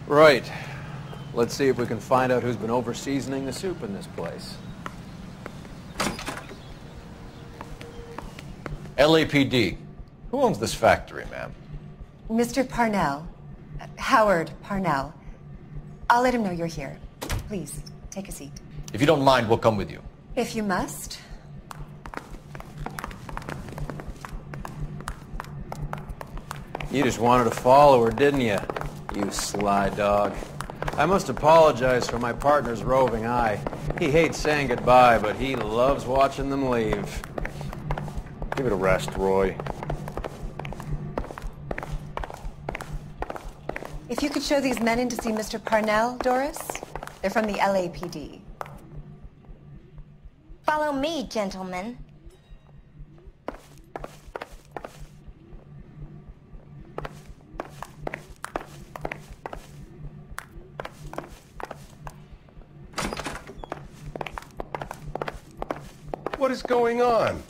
Right. Let's see if we can find out who's been over-seasoning the soup in this place. LAPD. Who owns this factory, ma'am? Mr. Parnell. Howard Parnell. I'll let him know you're here. Please, take a seat. If you don't mind, we'll come with you. If you must. You just wanted to follow her, didn't you? You sly dog. I must apologize for my partner's roving eye. He hates saying goodbye, but he loves watching them leave. Give it a rest, Roy. If you could show these men in to see Mr. Parnell, Doris. They're from the LAPD. Follow me, gentlemen. What is going on?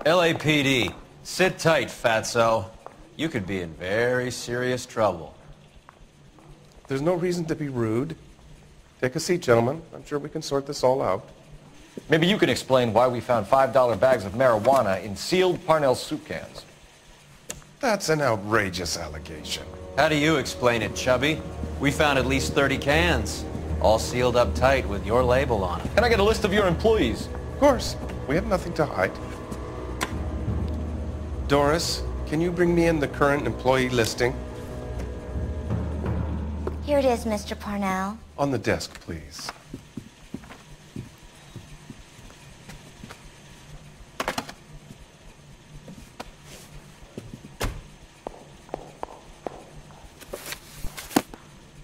LAPD. Sit tight, fatso. You could be in very serious trouble. There's no reason to be rude. Take a seat, gentlemen. I'm sure we can sort this all out. Maybe you can explain why we found $5 bags of marijuana in sealed Parnell soup cans. That's an outrageous allegation. How do you explain it, Chubby? We found at least 30 cans, all sealed up tight with your label on them. Can I get a list of your employees? Of course. We have nothing to hide. Doris, can you bring me in the current employee listing? Here it is, Mr. Parnell. On the desk, please.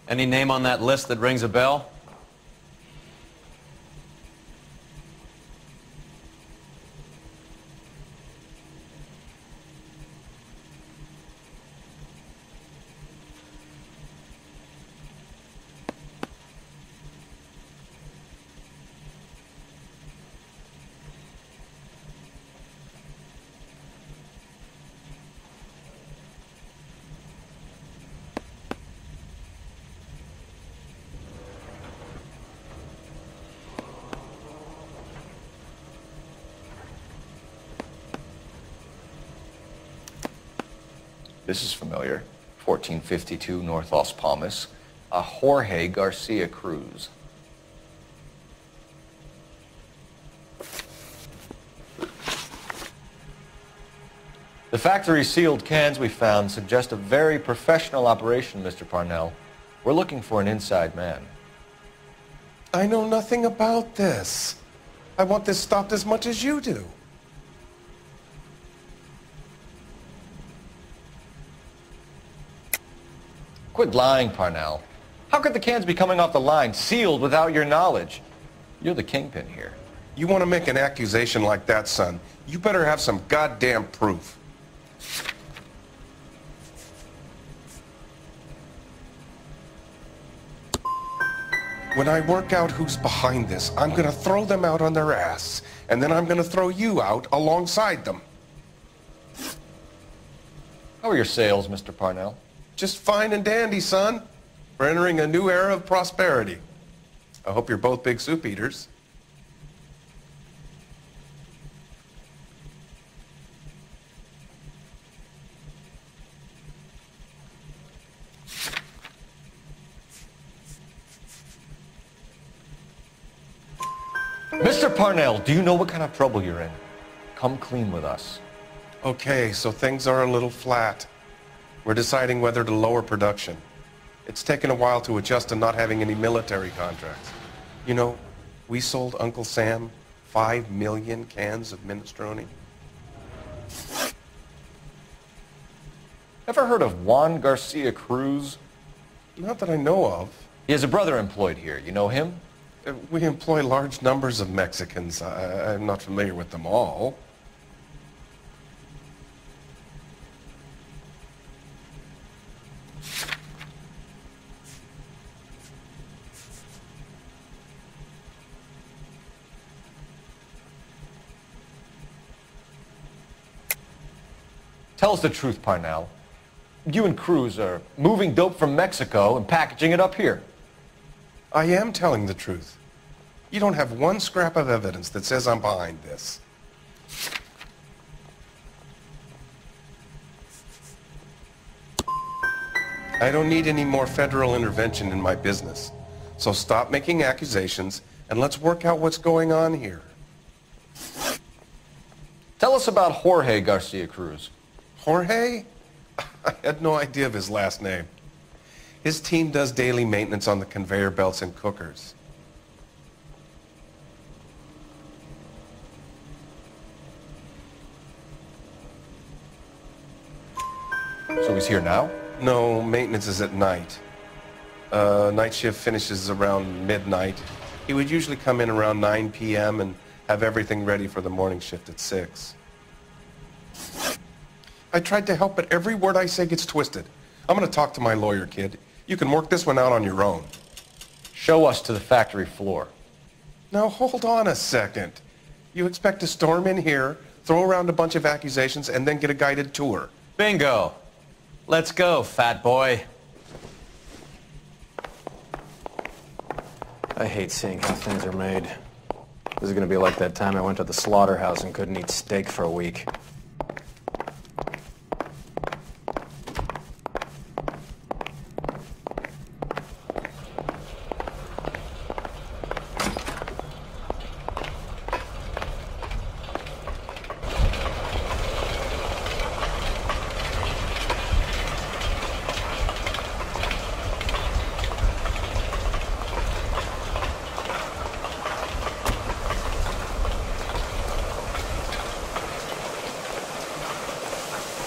Any name on that list that rings a bell? This is familiar. 1452 North Las Palmas. A Jorge Garcia Cruz. The factory sealed cans we found suggest a very professional operation, Mr. Parnell. We're looking for an inside man. I know nothing about this. I want this stopped as much as you do. Quit lying, Parnell. How could the cans be coming off the line sealed without your knowledge? You're the kingpin here. You want to make an accusation like that, son? You better have some goddamn proof. When I work out who's behind this, I'm going to throw them out on their ass, and then I'm going to throw you out alongside them. How are your sales, Mr. Parnell? Just fine and dandy, son. We're entering a new era of prosperity. I hope you're both big soup eaters. Mr. Parnell, do you know what kind of trouble you're in? Come clean with us. Okay, so things are a little flat. We're deciding whether to lower production. It's taken a while to adjust to not having any military contracts. You know, we sold Uncle Sam 5 million cans of minestrone. Ever heard of Juan Garcia Cruz? Not that I know of. He has a brother employed here. You know him? We employ large numbers of Mexicans. I'm not familiar with them all. Tell us the truth, Parnell. you and Cruz are moving dope from Mexico and packaging it up here. I am telling the truth. You don't have one scrap of evidence that says I'm behind this. I don't need any more federal intervention in my business. So stop making accusations and let's work out what's going on here. Tell us about Jorge Garcia Cruz. Jorge? I had no idea of his last name. His team does daily maintenance on the conveyor belts and cookers. So he's here now? No, maintenance is at night. Night shift finishes around midnight. He would usually come in around 9 p.m. and have everything ready for the morning shift at 6. I tried to help, but every word I say gets twisted. I'm going to talk to my lawyer, kid. You can work this one out on your own. Show us to the factory floor. Now, hold on a second. You expect to storm in here, throw around a bunch of accusations, and then get a guided tour. Bingo. Let's go, fat boy. I hate seeing how things are made. This is going to be like that time I went to the slaughterhouse and couldn't eat steak for a week.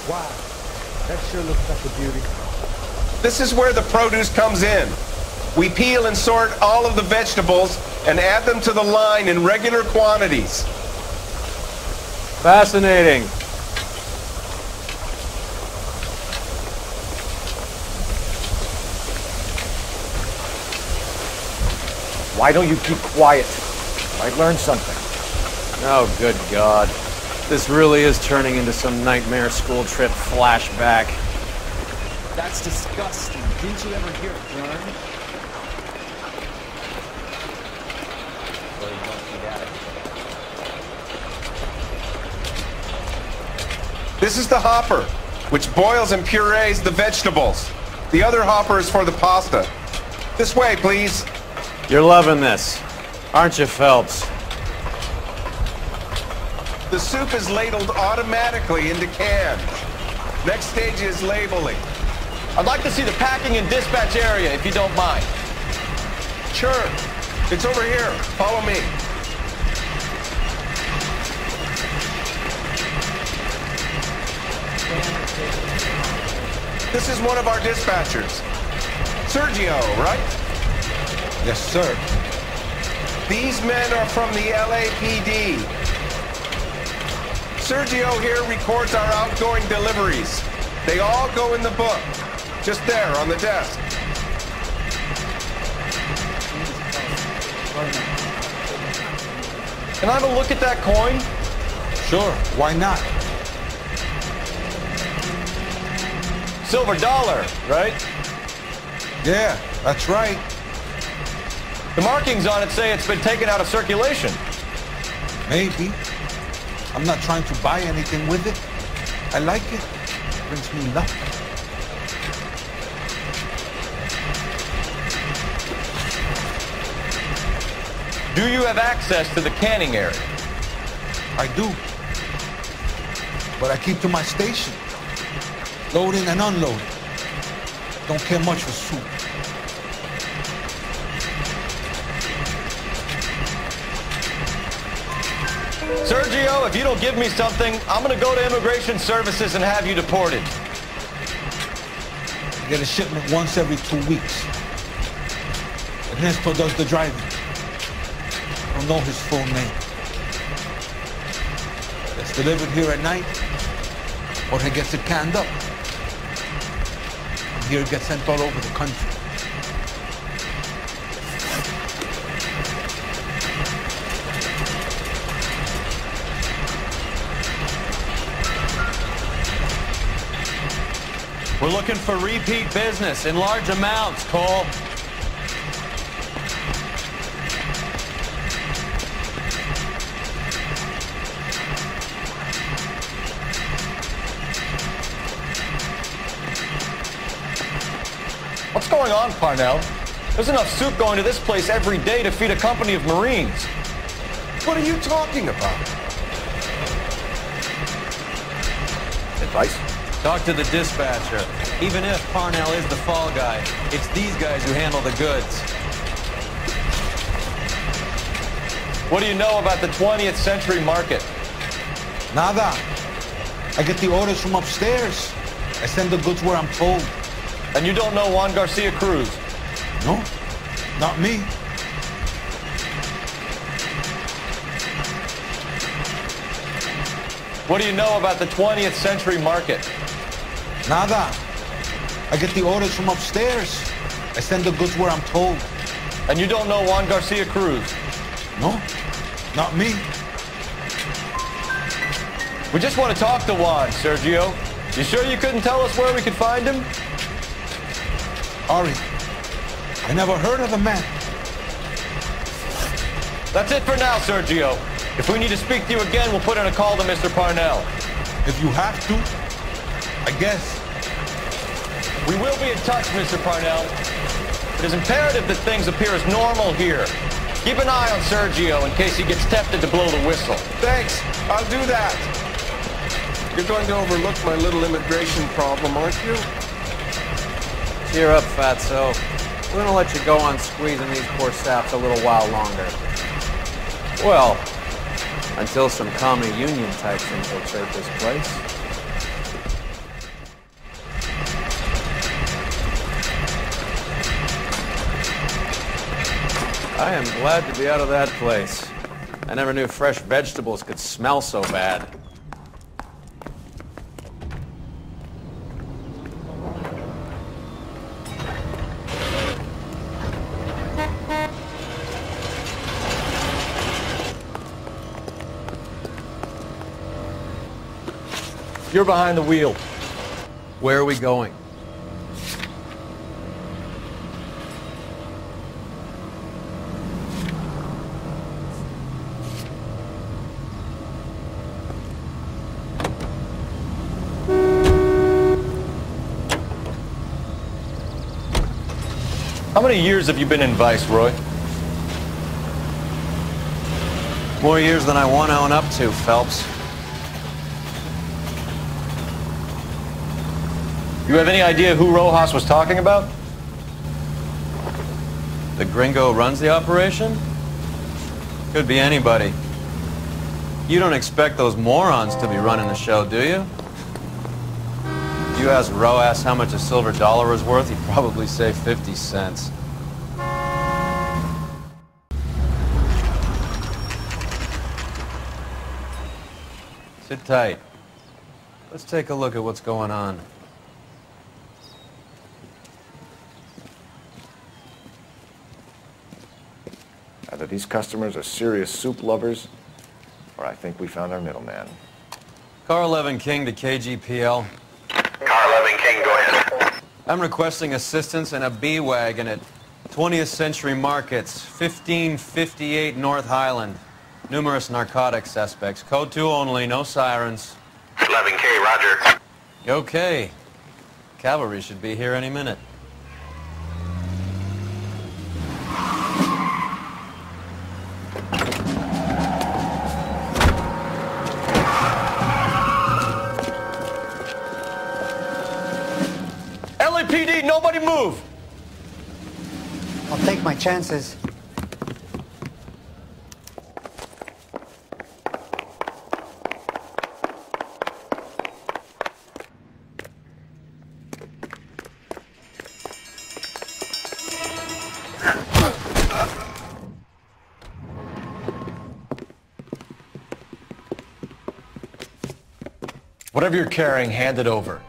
Wow, that sure looks like a beauty. This is where the produce comes in. We peel and sort all of the vegetables and add them to the line in regular quantities. Fascinating. Why don't you keep quiet? Might learn something. Oh, good God. This really is turning into some nightmare school trip flashback. That's disgusting. Didn't you ever hear it burn? This is the hopper, which boils and purees the vegetables. The other hopper is for the pasta. This way, please. You're loving this, aren't you, Phelps? The soup is ladled automatically into cans. Next stage is labeling. I'd like to see the packing and dispatch area, if you don't mind. Sure. It's over here. Follow me. This is one of our dispatchers. Sergio, right? Yes, sir. These men are from the LAPD. Sergio here records our outgoing deliveries. They all go in the book. Just there on the desk. Can I have a look at that coin? Sure, why not? Silver dollar, right? Yeah, that's right. The markings on it say it's been taken out of circulation. Maybe. I'm not trying to buy anything with it. I like it. It brings me luck. Do you have access to the canning area? I do. But I keep to my station. Loading and unloading. Don't care much for soup. Sergio, if you don't give me something, I'm going to go to Immigration Services and have you deported. I get a shipment once every 2 weeks. Ernesto does the driving. I don't know his full name. It's delivered here at night, or he gets it canned up. And here it gets sent all over the country. We're looking for repeat business in large amounts, Cole. What's going on, Parnell? There's enough soup going to this place every day to feed a company of Marines. What are you talking about? Advice? Talk to the dispatcher. Even if Parnell is the fall guy, it's these guys who handle the goods. What do you know about the 20th century market? Nada. I get the orders from upstairs. I send the goods where I'm told. And you don't know Juan Garcia Cruz? No, not me. What do you know about the 20th century market? Nada. I get the orders from upstairs. I send the goods where I'm told. And you don't know Juan Garcia Cruz? No, not me. We just want to talk to Juan, Sergio. You sure you couldn't tell us where we could find him? Ari, I never heard of the man. That's it for now, Sergio. If we need to speak to you again, we'll put in a call to Mr. Parnell. If you have to, I guess. We will be in touch, Mr. Parnell. It is imperative that things appear as normal here. Keep an eye on Sergio in case he gets tempted to blow the whistle. Thanks. I'll do that. You're going to overlook my little immigration problem, aren't you? Cheer up, fatso. We're gonna let you go on squeezing these poor saps a little while longer. Well, until some commie union types infiltrate this place. I am glad to be out of that place. I never knew fresh vegetables could smell so bad. You're behind the wheel. Where are we going? How many years have you been in Vice, Roy? More years than I want to own up to, Phelps. You have any idea who Rojas was talking about? The gringo who runs the operation? Could be anybody. You don't expect those morons to be running the show, do you? If you ask Rojas how much a silver dollar was worth, he'd probably say 50 cents. Sit tight. Let's take a look at what's going on. Either these customers are serious soup lovers, or I think we found our middleman. Car 11 King to KGPL. Car 11 King, go ahead. I'm requesting assistance in a B-Wagon at 20th Century Markets, 1558 North Highland. Numerous narcotic suspects. Code 2 only, no sirens. 11K, roger. Okay. Cavalry should be here any minute. LAPD, nobody move! I'll take my chances. Whatever you're carrying, hand it over.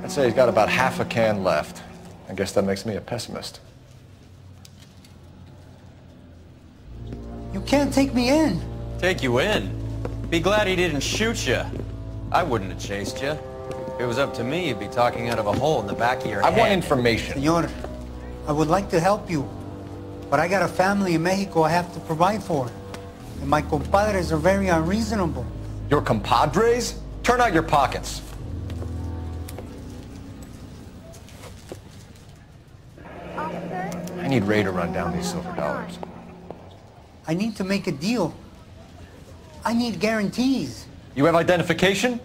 I'd say he's got about half a can left. I guess that makes me a pessimist. You can't take me in. Take you in? Be glad he didn't shoot you. I wouldn't have chased you. If it was up to me, you'd be talking out of a hole in the back of your head. I want information. Senor, I would like to help you, but I got a family in Mexico I have to provide for. And my compadres are very unreasonable. Your compadres? Turn out your pockets. I need Ray to run down these silver dollars. I need to make a deal. I need guarantees. You have identification?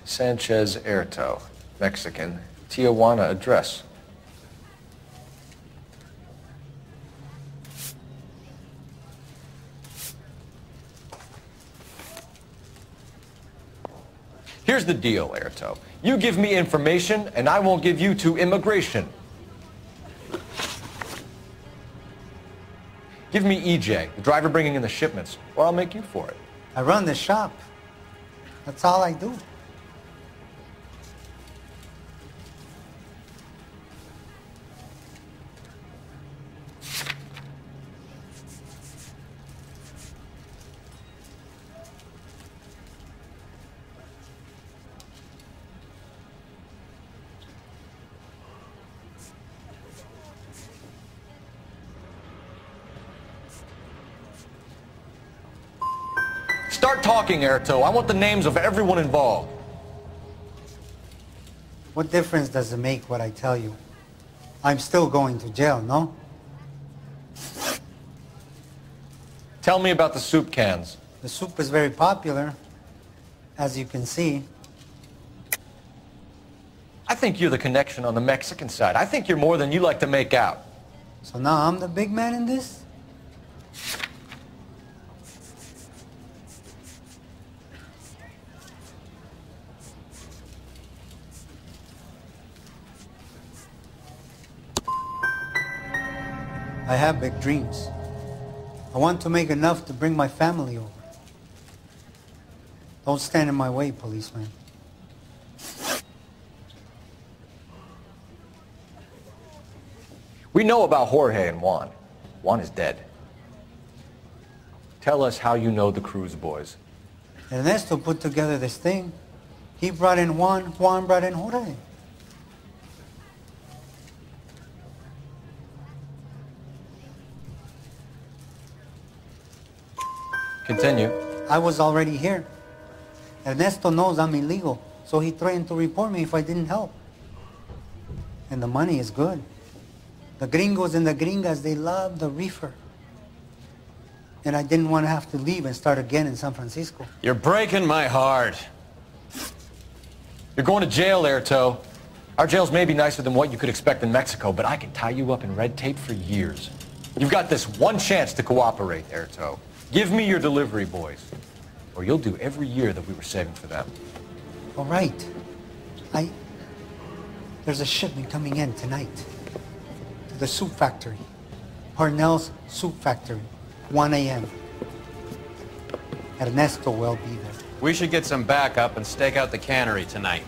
Sanchez Airto, Mexican, Tijuana address. Here's the deal, Airto. You give me information, and I won't give you to immigration. Give me EJ, the driver bringing in the shipments, or I'll make you for it. I run the shop. That's all I do. Start talking, Airto. I want the names of everyone involved. What difference does it make what I tell you? I'm still going to jail, no? Tell me about the soup cans. The soup is very popular, as you can see. I think you're the connection on the Mexican side. I think you're more than you like to make out. So now I'm the big man in this? I have big dreams. I want to make enough to bring my family over. Don't stand in my way, policeman. We know about Jorge and Juan. Juan is dead. Tell us how you know the Cruz boys. Ernesto put together this thing. He brought in Juan, Juan brought in Jorge. Continue. I was already here. Ernesto knows I'm illegal, so he threatened to report me if I didn't help. And the money is good. The gringos and the gringas, they love the reefer. And I didn't want to have to leave and start again in San Francisco. You're breaking my heart. You're going to jail, Airto. Our jails may be nicer than what you could expect in Mexico, but I can tie you up in red tape for years. You've got this one chance to cooperate, Airto. Give me your delivery boys, or you'll do every year that we were saving for them. All right. There's a shipment coming in tonight to the soup factory. Parnell's Soup Factory, 1 a.m. Ernesto will be there. We should get some backup and stake out the cannery tonight.